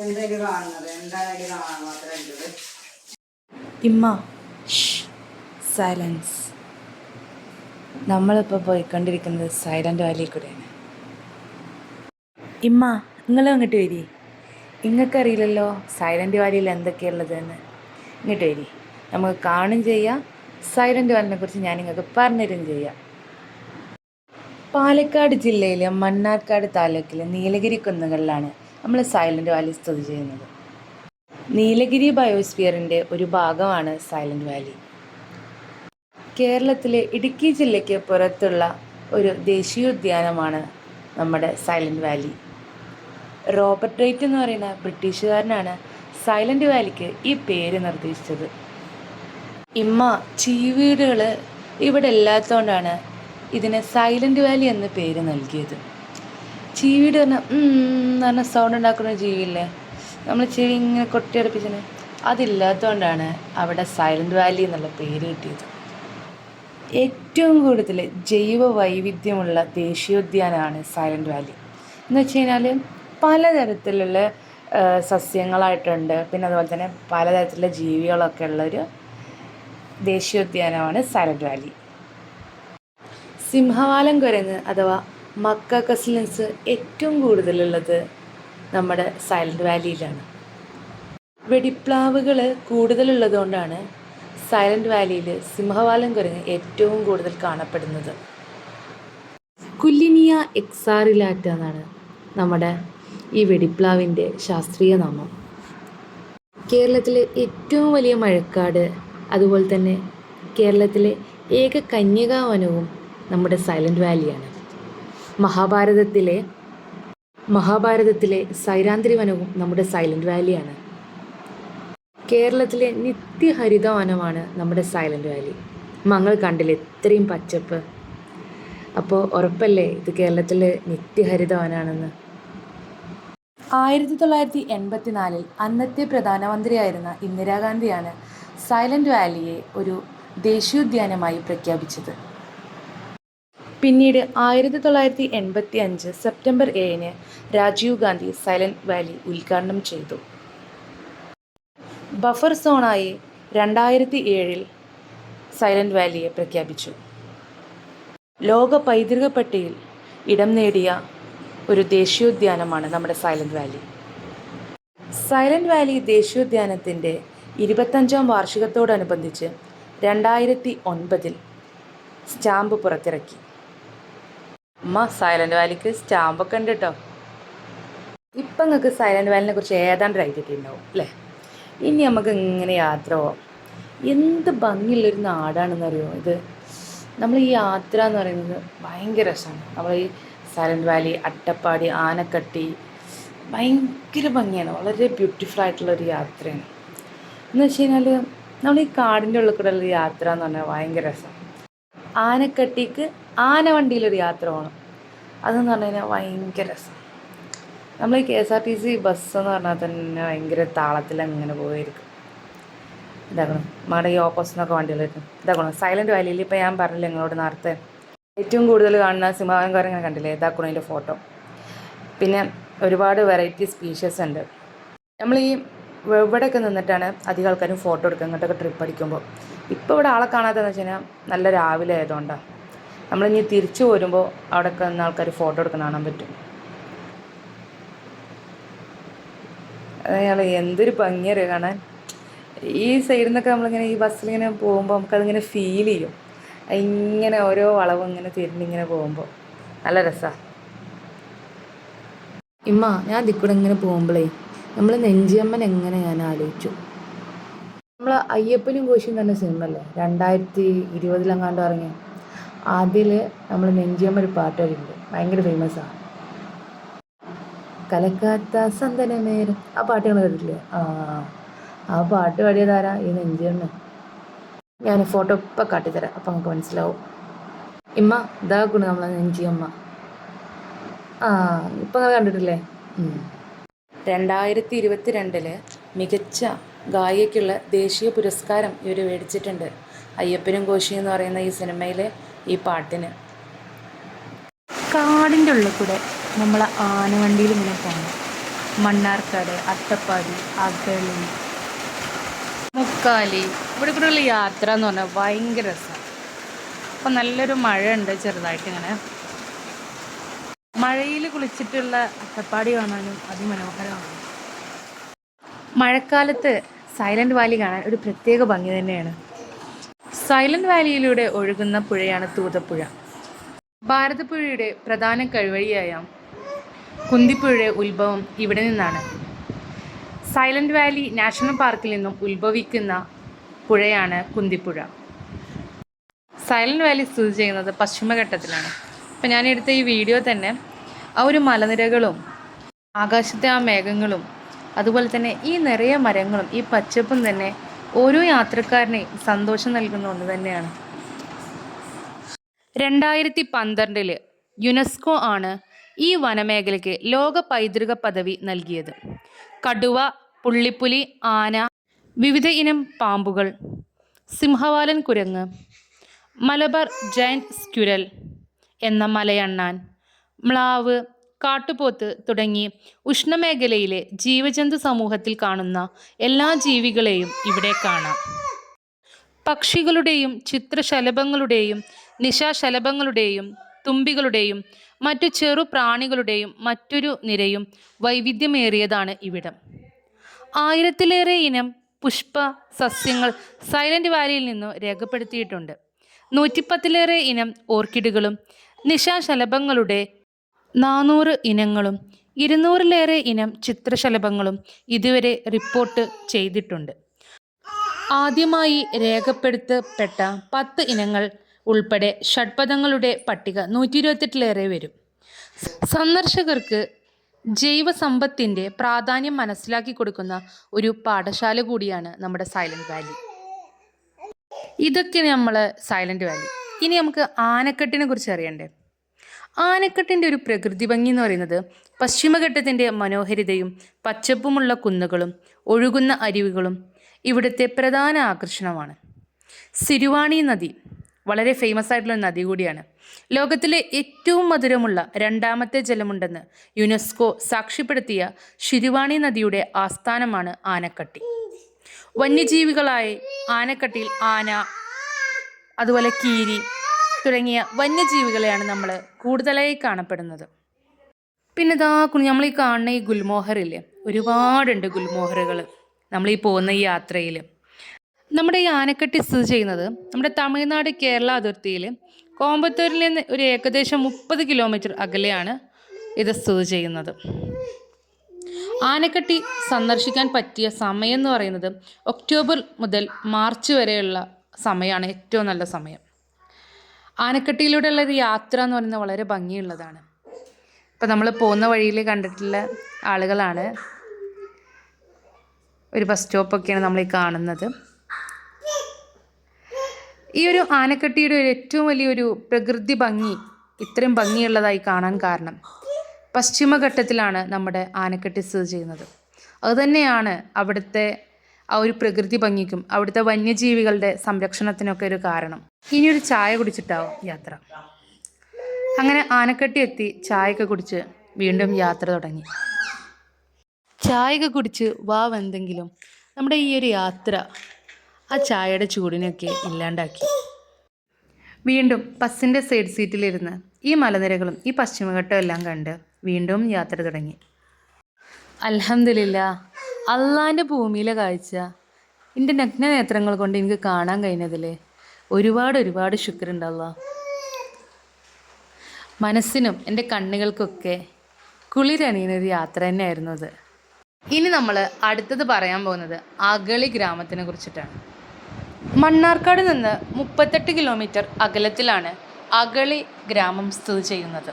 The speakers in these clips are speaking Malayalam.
എന്തായാലും കാണുന്നത് എന്തായാലും കാണാൻ മാത്രമേ ഇമ്മ സൈലൻസ്. നമ്മളിപ്പോൾ പോയിക്കൊണ്ടിരിക്കുന്നത് സൈലൻ്റ് വാലിയിൽ കൂടെയാണ്. ഇമ്മ നിങ്ങൾ അങ്ങോട്ട് വരി. നിങ്ങൾക്കറിയില്ലല്ലോ സൈലൻ്റ് വാലിയിൽ എന്തൊക്കെയുള്ളതെന്ന്. ഇങ്ങോട്ട് വരി, നമുക്ക് കാണും ചെയ്യാം. സൈലൻ്റ് വാലിനെ കുറിച്ച് ഞാൻ നിങ്ങൾക്ക് പറഞ്ഞുതരും ചെയ്യാം. പാലക്കാട് ജില്ലയിലെ മണ്ണാർക്കാട് താലൂക്കിലെ നീലഗിരി കുന്നുകളിലാണ് നമ്മൾ സൈലൻ്റ് വാലി സ്ഥിതി ചെയ്യുന്നത്. നീലഗിരി ബയോസ്ഫിയറിൻ്റെ ഒരു ഭാഗമാണ് സൈലൻ്റ് വാലി. കേരളത്തിലെ ഇടുക്കി ജില്ലയ്ക്ക് പുറത്തുള്ള ഒരു ദേശീയോദ്യാനമാണ് നമ്മുടെ സൈലൻ്റ് വാലി. റോബർട്ട് റൈറ്റ് എന്ന് പറയുന്ന ബ്രിട്ടീഷുകാരനാണ് സൈലൻ്റ് വാലിക്ക് ഈ പേര് നിർദ്ദേശിച്ചത്. ഇമ്മ ചീവീടുകൾ ഇവിടെ ഇല്ലാത്തതുകൊണ്ടാണ് ഇതിന് സൈലൻ്റ് വാലി എന്ന് പേര് നൽകിയത്. ചീവീട് പറഞ്ഞ സൗണ്ട് ഉണ്ടാക്കുന്ന ജീവിയില്ലേ, നമ്മൾ ചെവി ഇങ്ങനെ കൊട്ടിയടുപ്പിച്ചത്, അതില്ലാത്തതുകൊണ്ടാണ് അവിടെ സൈലൻ്റ് വാലി എന്നുള്ള പേര് കിട്ടിയത്. ഏറ്റവും കൂടുതൽ ജൈവ വൈവിധ്യമുള്ള ദേശീയോദ്യാനമാണ് സൈലൻ്റ് വാലി. എന്ന് വെച്ച് കഴിഞ്ഞാൽ പലതരത്തിലുള്ള സസ്യങ്ങളായിട്ടുണ്ട്, പിന്നെ അതുപോലെ തന്നെ പലതരത്തിലുള്ള ജീവികളൊക്കെ ഉള്ളൊരു ദേശീയോദ്യാനമാണ് സൈലൻ്റ് വാലി. സിംഹവാലൻ കുരങ്ങ് അഥവാ മക്കാക്കസ്ലിൻസ് ഏറ്റവും കൂടുതലുള്ളത് നമ്മുടെ സൈലൻ്റ് വാലിയിലാണ്. വെടിപ്ലാവുകൾ കൂടുതലുള്ളതുകൊണ്ടാണ് സൈലൻ്റ് വാലിയിൽ സിംഹവാലൻ കുരങ്ങ് ഏറ്റവും കൂടുതൽ കാണപ്പെടുന്നത്. കുല്ലിനിയ എക്സാറിലാറ്റ എന്നാണ് നമ്മുടെ ഈ വെടിപ്ലാവിൻ്റെ ശാസ്ത്രീയ നാമം. കേരളത്തിലെ ഏറ്റവും വലിയ മഴക്കാട്, അതുപോലെ തന്നെ കേരളത്തിലെ ഏക കന്യകാവനവും നമ്മുടെ സൈലൻ്റ് വാലിയാണ്. മഹാഭാരതത്തിലെ സൈരാന്ധ്രി വനവും നമ്മുടെ സൈലൻ്റ് വാലിയാണ്. കേരളത്തിലെ നിത്യഹരിത വനമാണ് നമ്മുടെ സൈലൻ്റ് വാലി. മങ്ങൾ കണ്ടില്ലേ ഇത്രയും പച്ചപ്പ്? അപ്പോൾ ഉറപ്പല്ലേ ഇത് കേരളത്തിലെ നിത്യഹരിത വനമാണെന്ന്. 1984 അന്നത്തെ പ്രധാനമന്ത്രിയായിരുന്ന ഇന്ദിരാഗാന്ധിയാണ് സൈലൻ്റ് വാലിയെ ഒരു ദേശീയോദ്യാനമായി പ്രഖ്യാപിച്ചത്. പിന്നീട് 1985 September 7 Rajiv Gandhi Silent Valley ഉദ്ഘാടനം ചെയ്തു. ബഫർ സോണായി 2007 സൈലൻ്റ് വാലിയെ പ്രഖ്യാപിച്ചു. ലോക പൈതൃക പട്ടികയിൽ ഇടം നേടിയ ഒരു ദേശീയോദ്യാനമാണ് നമ്മുടെ സൈലൻ്റ് വാലി. സൈലൻ്റ് വാലി ദേശീയോദ്യാനത്തിൻ്റെ 25ാം വാർഷികത്തോടനുബന്ധിച്ച് 2009 സ്റ്റാമ്പ് പുറത്തിറക്കി. സൈലൻ്റ് വാലിക്ക് സ്റ്റാമ്പൊക്കെ ഉണ്ട് കേട്ടോ. ഇപ്പം നിങ്ങൾക്ക് സൈലൻ്റ് വാലിനെ കുറിച്ച് ഏതാണ്ട് ഐഡിയ ഉണ്ടാവും അല്ലേ? ഇനി നമുക്ക് ഇങ്ങനെ യാത്ര പോവാം. എന്ത് ഭംഗിയുള്ളൊരു നാടാണെന്നറിയോ ഇത്. നമ്മൾ ഈ യാത്ര എന്ന് പറയുന്നത് ഭയങ്കര രസമാണ്. നമ്മൾ ഈ സൈലൻ്റ് വാലി, അട്ടപ്പാടി, ആനക്കട്ടി ഭയങ്കര ഭംഗിയാണ്. വളരെ ബ്യൂട്ടിഫുൾ ആയിട്ടുള്ളൊരു യാത്രയാണ്. എന്ന് വെച്ച് കഴിഞ്ഞാൽ നമ്മൾ ഈ കാടിൻ്റെ ഉള്ളിൽ കൂടെ ഉള്ള യാത്ര എന്ന് പറഞ്ഞാൽ ഭയങ്കര രസമാണ്. ആനക്കട്ടിക്ക് ആന വണ്ടിയിലൊരു യാത്ര പോകണം, അതെന്ന് പറഞ്ഞു കഴിഞ്ഞാൽ ഭയങ്കര രസം. നമ്മൾ ഈ KSRTC ബസ് എന്ന് പറഞ്ഞാൽ തന്നെ ഭയങ്കര താളത്തിൽ അങ്ങനെ പോയിരിക്കും. ഇതാക്കണം നമ്മുടെ ഈ ഓപ്പോസിറ്റിനൊക്കെ വണ്ടികളായിരിക്കും. ഇതാക്കണം സൈലൻ്റ് വാലിയിൽ ഇപ്പോൾ ഞാൻ പറഞ്ഞില്ല നിങ്ങളോട് നേരത്തെ ഏറ്റവും കൂടുതൽ കാണുന്ന സിംഹവാലൻ കുരങ്ങനെ കണ്ടില്ലേ, ഇതാക്കണം അതിൻ്റെ ഫോട്ടോ. പിന്നെ ഒരുപാട് വെറൈറ്റി സ്പീഷ്യസ് ഉണ്ട്. നമ്മൾ ഈ ഇവിടെയൊക്കെ നിന്നിട്ടാണ് അധികം ആൾക്കാരും ഫോട്ടോ എടുക്കുക ഇങ്ങോട്ടൊക്കെ ട്രിപ്പ് അടിക്കുമ്പോൾ. ഇപ്പോൾ ഇവിടെ ആളെ കാണാത്തതെന്ന് വെച്ച് കഴിഞ്ഞാൽ നല്ല രാവിലെ ആയതുകൊണ്ടാണ്. നമ്മളിനി തിരിച്ചു പോരുമ്പോൾ അവിടെയൊക്കെ നിന്ന് ആൾക്കാർ ഫോട്ടോ എടുക്കുന്ന കാണാൻ പറ്റും. അയാൾ എന്തൊരു ഭംഗിയറിയോ കാണാൻ. ഈ സൈഡിൽ നിന്നൊക്കെ നമ്മളിങ്ങനെ ഈ ബസ്സിലിങ്ങനെ പോകുമ്പോൾ നമുക്കതിങ്ങനെ ഫീൽ ചെയ്യും. ഇങ്ങനെ ഓരോ വളവും ഇങ്ങനെ തിരിഞ്ഞിങ്ങനെ പോകുമ്പോൾ നല്ല രസമാണ്. ഇമ്മ ഞാൻ അതിക്കൂടെ ഇങ്ങനെ പോകുമ്പോഴേ നമ്മൾ നെഞ്ചിയമ്മൻ എങ്ങനെ ഞാൻ ആലോചിച്ചു. നമ്മൾ അയ്യപ്പനും കോശിയും തന്നെ സിനിമല്ലേ 2020 ഇറങ്ങി, അതിൽ നമ്മൾ നെഞ്ചിയമ്മ ഒരു പാട്ട് വരുന്നുണ്ട്, ഭയങ്കര ഫേമസാണ്. കലക്കാത്ത സന്തനമേരം, ആ പാട്ട് നിങ്ങൾ കേട്ടിട്ടില്ലേ? ആ പാട്ട് പാടിയതാരാ? ഈ നെഞ്ചിയമ്മ. ഞാൻ ഫോട്ടോ ഇപ്പം കാട്ടിത്തരാം, അപ്പം നമുക്ക് മനസ്സിലാവും. ഇമ്മ ഇതാക്കണം നമ്മളെ നെഞ്ചിയമ്മ. ഇപ്പം നിങ്ങൾ കണ്ടിട്ടില്ലേ? 2022 മികച്ച ഗായികയ്ക്കുള്ള ദേശീയ പുരസ്കാരം ഇവർ മേടിച്ചിട്ടുണ്ട്. അയ്യപ്പനും കോശി എന്ന് പറയുന്ന ഈ സിനിമയിലെ ഈ പാട്ടിന്. കാടിൻ്റെ ഉള്ളിൽ കൂടെ നമ്മൾ ആനവണ്ടിയിൽ ഇങ്ങനെ പോകണം. മണ്ണാർക്കാട്, അട്ടപ്പാടി, അഗളി, മുക്കാലി, ഇവിടെ കൂടെയുള്ള യാത്ര എന്ന് പറഞ്ഞാൽ ഭയങ്കര രസമാണ്. അപ്പം നല്ലൊരു മഴ ഉണ്ട് ചെറുതായിട്ട് ഇങ്ങനെ. മഴയിൽ കുളിച്ചിട്ടുള്ള അട്ടപ്പാടി കാണാനും അതിമനോഹരമാണ്. മഴക്കാലത്ത് സൈലൻറ്റ് വാലി കാണാൻ ഒരു പ്രത്യേക ഭംഗി തന്നെയാണ്. സൈലൻറ്റ് വാലിയിലൂടെ ഒഴുകുന്ന പുഴയാണ് തൂതപ്പുഴ. ഭാരതപ്പുഴയുടെ പ്രധാന കൈവഴിയായ കുന്തിപ്പുഴയുടെ ഉത്ഭവം ഇവിടെ നിന്നാണ്. സൈലൻറ്റ് വാലി നാഷണൽ പാർക്കിൽ നിന്നും ഉത്ഭവിക്കുന്ന പുഴയാണ് കുന്തിപ്പുഴ. സൈലൻറ്റ് വാലി സ്ഥിതി ചെയ്യുന്നത് പശ്ചിമഘട്ടത്തിലാണ്. അപ്പം ഞാനെടുത്ത ഈ വീഡിയോ തന്നെ ആ ഒരു മലനിരകളും ആകാശത്തെ ആ മേഘങ്ങളും അതുപോലെ തന്നെ ഈ നിറയെ മരങ്ങളും ഈ പച്ചപ്പും തന്നെ ഓരോ യാത്രക്കാരനെയും സന്തോഷം നൽകുന്ന ഒന്ന് തന്നെയാണ്. 2012 യുനെസ്കോ ആണ് ഈ വനമേഖലയ്ക്ക് ലോക പൈതൃക പദവി നൽകിയത്. കടുവ, പുള്ളിപ്പുലി, ആന, വിവിധ ഇനം പാമ്പുകൾ, സിംഹവാലൻ കുരങ്ങ്, മലബാർ ജയന്റ് സ്ക്വിരൽ എന്ന മലയണ്ണാൻ, മ്ലാവ്, കാട്ടുപോത്ത് തുടങ്ങി ഉഷ്ണമേഖലയിലെ ജീവജന്തു സമൂഹത്തിൽ കാണുന്ന എല്ലാ ജീവികളെയും ഇവിടെ കാണാം. പക്ഷികളുടെയും ചിത്രശലഭങ്ങളുടെയും നിശാശലഭങ്ങളുടെയും തുമ്പികളുടെയും മറ്റു ചെറു പ്രാണികളുടെയും മറ്റൊരു നിരയും വൈവിധ്യമേറിയതാണ് ഇവിടം. 1000-ലേറെ ഇനം പുഷ്പ സസ്യങ്ങൾ സൈലൻറ്റ് വാലിയിൽ നിന്നു രേഖപ്പെടുത്തിയിട്ടുണ്ട്. 110-ലേറെ ഇനം ഓർക്കിഡുകളും നിശാശലഭങ്ങളുടെ 400 ഇനങ്ങളും 200-ലേറെ ഇനം ചിത്രശലഭങ്ങളും ഇതുവരെ റിപ്പോർട്ട് ചെയ്തിട്ടുണ്ട്. ആദ്യമായി രേഖപ്പെടുത്തപ്പെട്ട 10 ഇനങ്ങൾ ഉൾപ്പെടെ ഷഡ്പദങ്ങളുടെ പട്ടിക 128-ലേറെ വരും. സന്ദർശകർക്ക് ജൈവസമ്പത്തിൻ്റെ പ്രാധാന്യം മനസ്സിലാക്കി കൊടുക്കുന്ന ഒരു പാഠശാല കൂടിയാണ് നമ്മുടെ സൈലൻറ്റ് വാലി. ഇതൊക്കെ നമ്മൾ സൈലൻറ്റ് വാലി. ഇനി നമുക്ക് ആനക്കെട്ടിനെ കുറിച്ച് അറിയണ്ടേ. ആനക്കെട്ടിൻ്റെ ഒരു പ്രകൃതി ഭംഗി എന്ന് പറയുന്നത് പശ്ചിമഘട്ടത്തിൻ്റെ മനോഹരിതയും പച്ചപ്പുമുള്ള കുന്നുകളും ഒഴുകുന്ന അരുവികളും ഇവിടുത്തെ പ്രധാന ആകർഷണമാണ്. സിരുവാണി നദി വളരെ ഫേമസ് ആയിട്ടുള്ള നദി കൂടിയാണ്. ലോകത്തിലെ ഏറ്റവും മധുരമുള്ള 2ാമത്തെ ജലമുണ്ടെന്ന് യുനെസ്കോ സാക്ഷ്യപ്പെടുത്തിയ ശിരുവാണി നദിയുടെ ആസ്ഥാനമാണ് ആനക്കട്ടി. വന്യജീവികളായി ആനക്കട്ടിയിൽ ആന, അതുപോലെ കീരി തുടങ്ങിയ വന്യജീവികളെയാണ് നമ്മൾ കൂടുതലായി കാണപ്പെടുന്നത്. പിന്നെ നമ്മൾ ഈ കാണുന്ന ഈ ഗുൽമോഹറില്ലേ, ഒരുപാടുണ്ട് ഗുൽമോഹറുകൾ നമ്മളീ പോകുന്ന ഈ യാത്രയിൽ. നമ്മുടെ ഈ ആനക്കട്ടി സ്ഥിതി ചെയ്യുന്നത് നമ്മുടെ തമിഴ്നാട് കേരള അതിർത്തിയിൽ കോയമ്പത്തൂരിൽ നിന്ന് ഒരു ഏകദേശം 30 കിലോമീറ്റർ അകലെയാണ് ഇത് സ്ഥിതി ചെയ്യുന്നത്. ആനക്കട്ടി സന്ദർശിക്കാൻ പറ്റിയ സമയം എന്ന് പറയുന്നത് ഒക്ടോബർ മുതൽ മാർച്ച് വരെയുള്ള സമയമാണ് ഏറ്റവും നല്ല സമയം. ആനക്കട്ടിയിലൂടെയുള്ള ഒരു യാത്ര എന്ന് പറയുന്നത് വളരെ ഭംഗിയുള്ളതാണ്. ഇപ്പം നമ്മൾ പോകുന്ന വഴിയിൽ കണ്ടിട്ടുള്ള ആളുകളാണ്. ഒരു ബസ് സ്റ്റോപ്പൊക്കെയാണ് നമ്മൾ ഈ കാണുന്നത്. ഈ ഒരു ആനക്കട്ടിയുടെ ഒരു ഏറ്റവും വലിയൊരു പ്രകൃതി ഭംഗി ഇത്രയും ഭംഗിയുള്ളതായി കാണാൻ കാരണം പശ്ചിമഘട്ടത്തിലാണ് നമ്മുടെ ആനക്കട്ടി സ്ഥിതി ചെയ്യുന്നത്. അതുതന്നെയാണ് അവിടുത്തെ ആ ഒരു പ്രകൃതി ഭംഗിക്കും അവിടുത്തെ വന്യജീവികളുടെ സംരക്ഷണത്തിനൊക്കെ ഒരു കാരണം. ഇനിയൊരു ചായ കുടിച്ചിട്ടാവും യാത്ര. അങ്ങനെ ആനക്കട്ടി എത്തി ചായയൊക്കെ കുടിച്ച് വീണ്ടും യാത്ര തുടങ്ങി. ചായയൊക്കെ കുടിച്ച് എന്തെങ്കിലും നമ്മുടെ ഈ ഒരു യാത്ര ആ ചായയുടെ ചൂടിനൊക്കെ ഇല്ലാണ്ടാക്കി. വീണ്ടും ബസ്സിൻ്റെ സൈഡ് സീറ്റിലിരുന്ന് ഈ മലനിരകളും ഈ പശ്ചിമഘട്ടവും എല്ലാം കണ്ട് വീണ്ടും യാത്ര തുടങ്ങി. അൽഹംദുലില്ലാ, അള്ളാൻ്റെ ഭൂമിയിലെ കാഴ്ച എൻ്റെ നഗ്ന നേത്രങ്ങൾ കൊണ്ട് എനിക്ക് കാണാൻ കഴിഞ്ഞതിൽ ഒരുപാട് ശുക്രുണ്ട് അല്ലാഹ്. മനസ്സിനും എൻ്റെ കണ്ണുകൾക്കൊക്കെ കുളിരണിയുന്നൊരു യാത്ര തന്നെയായിരുന്നു അത്. ഇനി നമ്മൾ അടുത്തത് പറയാൻ പോകുന്നത് അഗളി ഗ്രാമത്തിനെ കുറിച്ചിട്ടാണ്. മണ്ണാർക്കാട് നിന്ന് 38 കിലോമീറ്റർ അകലത്തിലാണ് അഗളി ഗ്രാമം സ്ഥിതി ചെയ്യുന്നത്.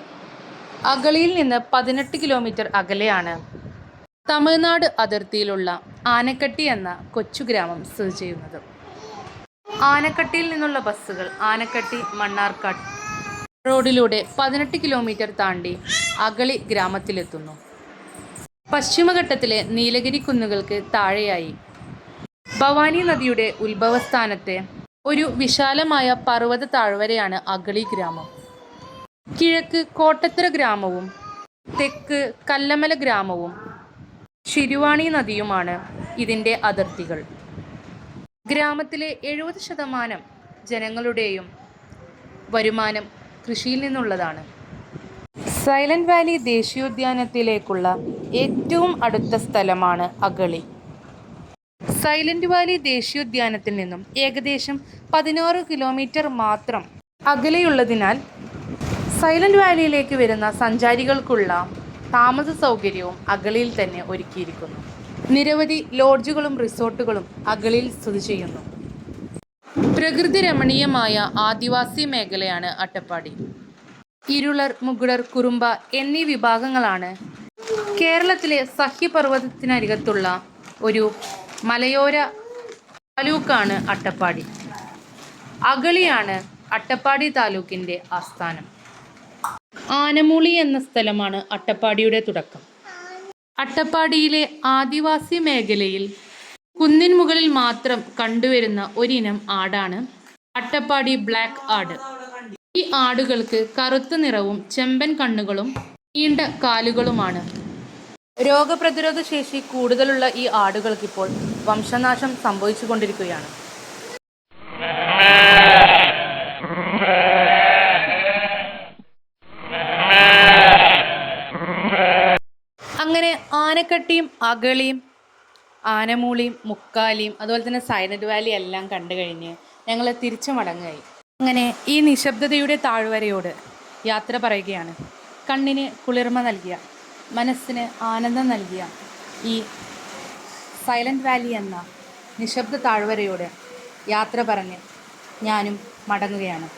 അഗളിയിൽ നിന്ന് 18 കിലോമീറ്റർ അകലെയാണ് തമിഴ്നാട് അതിർത്തിയിലുള്ള ആനക്കട്ടി എന്ന കൊച്ചു ഗ്രാമം സ്ഥിതി ചെയ്യുന്നത്. ആനക്കട്ടിയിൽ നിന്നുള്ള ബസ്സുകൾ ആനക്കട്ടി മണ്ണാർക്കാട് റോഡിലൂടെ 18 കിലോമീറ്റർ താണ്ടി അഗളി ഗ്രാമത്തിലെത്തുന്നു. പശ്ചിമഘട്ടത്തിലെ നീലഗിരി കുന്നുകൾക്ക് താഴെയായി ഭവാനി നദിയുടെ ഉത്ഭവസ്ഥാനത്തെ ഒരു വിശാലമായ പർവ്വത താഴ്വരയാണ് അഗളി ഗ്രാമം. കിഴക്ക് കോട്ടത്തറ ഗ്രാമവും തെക്ക് കല്ലമല ഗ്രാമവും ശിരുവാണി നദിയുമാണ് ഇതിൻ്റെ അതിർത്തികൾ. ഗ്രാമത്തിലെ 70% ജനങ്ങളുടെയും വരുമാനം കൃഷിയിൽ നിന്നുള്ളതാണ്. സൈലന്റ് വാലി ദേശീയോദ്യാനത്തിലേക്കുള്ള ഏറ്റവും അടുത്ത സ്ഥലമാണ് അഗളി. സൈലന്റ് വാലി ദേശീയോദ്യാനത്തിൽ നിന്നും ഏകദേശം 16 കിലോമീറ്റർ മാത്രം അകലെയുള്ളതിനാൽ സൈലന്റ് വാലിയിലേക്ക് വരുന്ന സഞ്ചാരികൾക്കുള്ള താമസ സൗകര്യവും അഗളിയിൽ തന്നെ ഒരുക്കിയിരിക്കുന്നു. നിരവധി ലോഡ്ജുകളും റിസോർട്ടുകളും അഗളിയിൽ സ്ഥിതി ചെയ്യുന്നു. പ്രകൃതി രമണീയമായ ആദിവാസി മേഖലയാണ് അട്ടപ്പാടി. ഇരുളർ, മുകുടർ, കുറുമ്പ എന്നീ വിഭാഗങ്ങളാണ് കേരളത്തിലെ സഹ്യപർവ്വതത്തിനരികത്തുള്ള ഒരു മലയോര താലൂക്കാണ് അട്ടപ്പാടി. അഗളിയാണ് അട്ടപ്പാടി താലൂക്കിൻ്റെ ആസ്ഥാനം. ആനമൂളി എന്ന സ്ഥലമാണ് അട്ടപ്പാടിയുടെ തുടക്കം. അട്ടപ്പാടിയിലെ ആദിവാസി മേഖലയിൽ കുന്നിൻ മുകളിൽ മാത്രം കണ്ടുവരുന്ന ഒരിനം ആടാണ് അട്ടപ്പാടി ബ്ലാക്ക് ആട്. ഈ ആടുകൾക്ക് കറുത്ത നിറവും ചെമ്പൻ കണ്ണുകളും നീണ്ട കാലുകളുമാണ്. രോഗപ്രതിരോധ ശേഷി കൂടുതലുള്ള ഈ ആടുകൾക്കിപ്പോൾ വംശനാശം സംഭവിച്ചുകൊണ്ടിരിക്കുകയാണ്. അങ്ങനെ ആനക്കട്ടിയും അഗളിയും ആനമൂളിയും മുക്കാലിയും അതുപോലെ തന്നെ സൈലന്റ് വാലി എല്ലാം കണ്ടു കഴിഞ്ഞ് ഞങ്ങൾ തിരിച്ചു മടങ്ങുകയായി. അങ്ങനെ ഈ നിശബ്ദതയുടെ താഴ്വരയോട് യാത്ര പറയുകയാണ്. കണ്ണിന് കുളിർമ നൽകിയ, മനസ്സിന് ആനന്ദം നൽകിയ ഈ സൈലന്റ് വാലി എന്ന നിശബ്ദ താഴ്വരയോട് യാത്ര പറഞ്ഞ് ഞാനും മടങ്ങുകയാണ്.